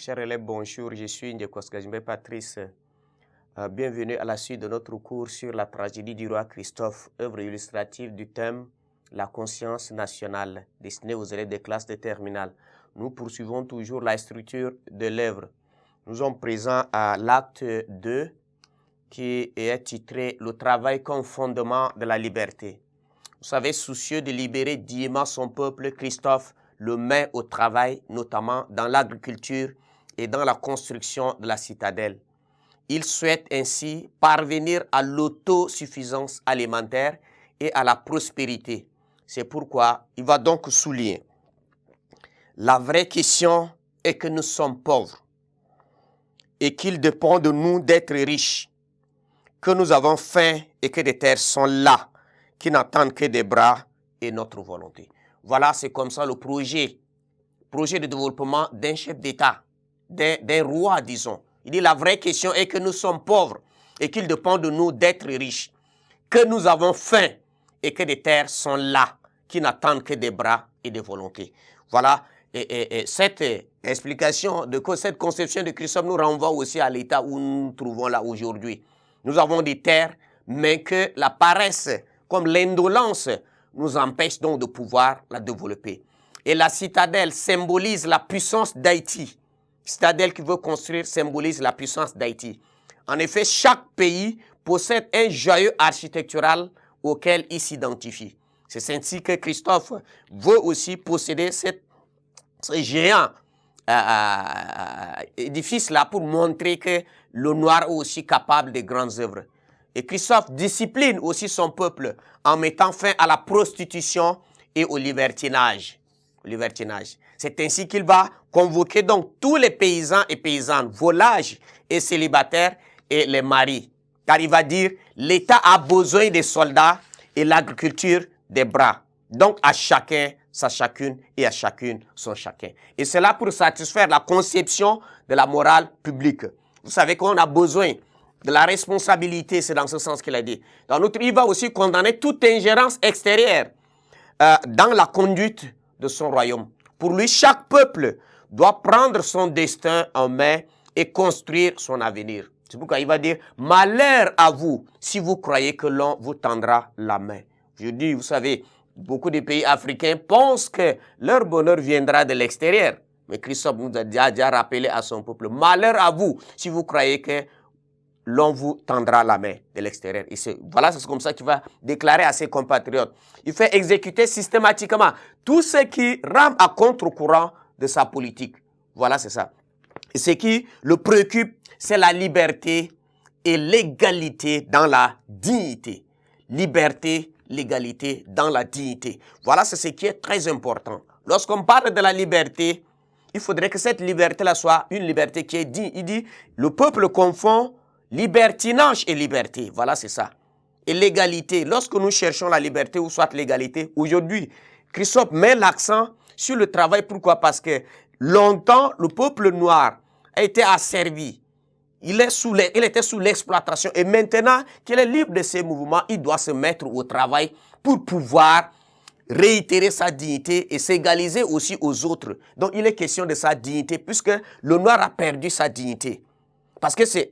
Chers élèves, bonjour, je suis Ndjekoskajimbe Patrice. Bienvenue à la suite de notre cours sur la tragédie du roi Christophe, œuvre illustrative du thème La conscience nationale, destinée aux élèves des classes de terminale. Nous poursuivons toujours la structure de l'œuvre. Nous sommes présents à l'acte 2 qui est titré « Le travail comme fondement de la liberté ». Vous savez, soucieux de libérer dignement son peuple, Christophe le met au travail, notamment dans l'agriculture et dans la construction de la citadelle. Il souhaite ainsi parvenir à l'autosuffisance alimentaire et à la prospérité. C'est pourquoi il va donc souligner. La vraie question est que nous sommes pauvres et qu'il dépend de nous d'être riches, que nous avons faim et que des terres sont là, qui n'attendent que des bras et notre volonté. Voilà, c'est comme ça le projet de développement d'un chef d'État, d'un roi, disons. Il dit la vraie question est que nous sommes pauvres et qu'il dépend de nous d'être riches, que nous avons faim et que des terres sont là, qui n'attendent que des bras et des volontés. Voilà, et cette explication, cette conception de Christophe nous renvoie aussi à l'état où nous nous trouvons là aujourd'hui. Nous avons des terres, mais que la paresse, comme l'indolence, nous empêche donc de pouvoir la développer. Et la citadelle symbolise la puissance d'Haïti. Citadelle qui veut construire symbolise la puissance d'Haïti. En effet, chaque pays possède un joyau architectural auquel il s'identifie. C'est ainsi que Christophe veut aussi posséder ce géant édifice-là pour montrer que le noir est aussi capable de grandes œuvres. Et Christophe discipline aussi son peuple en mettant fin à la prostitution et au libertinage. C'est ainsi qu'il va convoquer donc tous les paysans et paysannes, volages et célibataires et les maris. Car il va dire, l'État a besoin des soldats et l'agriculture des bras. Donc à chacun sa chacune et à chacune son chacun. Et c'est là pour satisfaire la conception de la morale publique. Vous savez qu'on a besoin de la responsabilité, c'est dans ce sens qu'il a dit. Dans notre, il va aussi condamner toute ingérence extérieure dans la conduite de son royaume. Pour lui, chaque peuple doit prendre son destin en main et construire son avenir. C'est pourquoi il va dire, malheur à vous si vous croyez que l'on vous tendra la main. Je dis, vous savez, beaucoup de pays africains pensent que leur bonheur viendra de l'extérieur. Mais Christophe nous a déjà rappelé à son peuple, malheur à vous si vous croyez que l'on vous tendra la main de l'extérieur. Voilà, c'est comme ça qu'il va déclarer à ses compatriotes. Il fait exécuter systématiquement tout ce qui rame à contre-courant de sa politique. Voilà, c'est ça. Et ce qui le préoccupe, c'est la liberté et l'égalité dans la dignité. Liberté, l'égalité dans la dignité. Voilà, c'est ce qui est très important. Lorsqu'on parle de la liberté, il faudrait que cette liberté-là soit une liberté qui est digne. Il dit, le peuple confond libertinage et liberté, voilà c'est ça. Et l'égalité, lorsque nous cherchons la liberté ou soit l'égalité, aujourd'hui, Christophe met l'accent sur le travail. Pourquoi? Parce que longtemps, le peuple noir a été asservi. Il était sous l'exploitation. Et maintenant qu'il est libre de ses mouvements, il doit se mettre au travail pour pouvoir réitérer sa dignité et s'égaliser aussi aux autres. Donc il est question de sa dignité puisque le noir a perdu sa dignité. Parce que c'est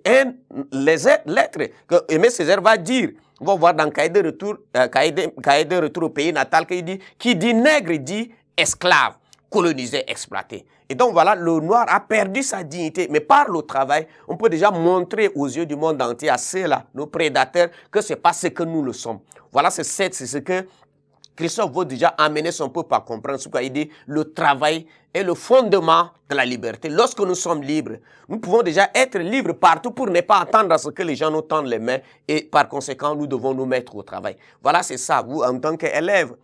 les lettres que Aimé Césaire va dire. On va voir dans Cahier de retour au pays natal qui dit nègre, dit esclave, colonisé, exploité. Et donc voilà, le noir a perdu sa dignité. Mais par le travail, on peut déjà montrer aux yeux du monde entier, à ceux-là, nos prédateurs, que ce n'est pas ce que nous le sommes. Voilà, c'est ce que Christophe veut déjà amener son peuple à comprendre. Ce qu'il dit, le travail est le fondement de la liberté. Lorsque nous sommes libres, nous pouvons déjà être libres partout pour ne pas attendre à ce que les gens nous tendent les mains et par conséquent, nous devons nous mettre au travail. Voilà, c'est ça. Vous, en tant qu'élèves,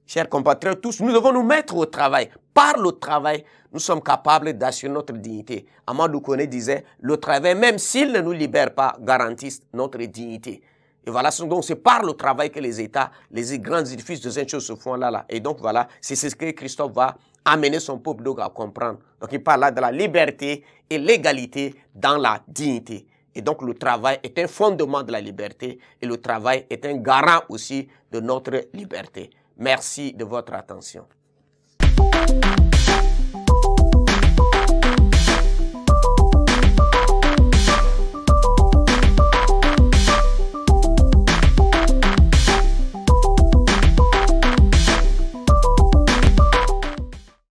chers compatriotes, tous, nous devons nous mettre au travail. Par le travail, nous sommes capables d'assurer notre dignité. Amadou Koné disait, le travail, même s'il ne nous libère pas, garantit notre dignité. Et voilà, donc c'est par le travail que les États, les grands édifices de ces choses se font là. Et donc voilà, c'est ce que Christophe va amener son peuple donc à comprendre. Donc il parle là de la liberté et l'égalité dans la dignité. Et donc le travail est un fondement de la liberté et le travail est un garant aussi de notre liberté. Merci de votre attention.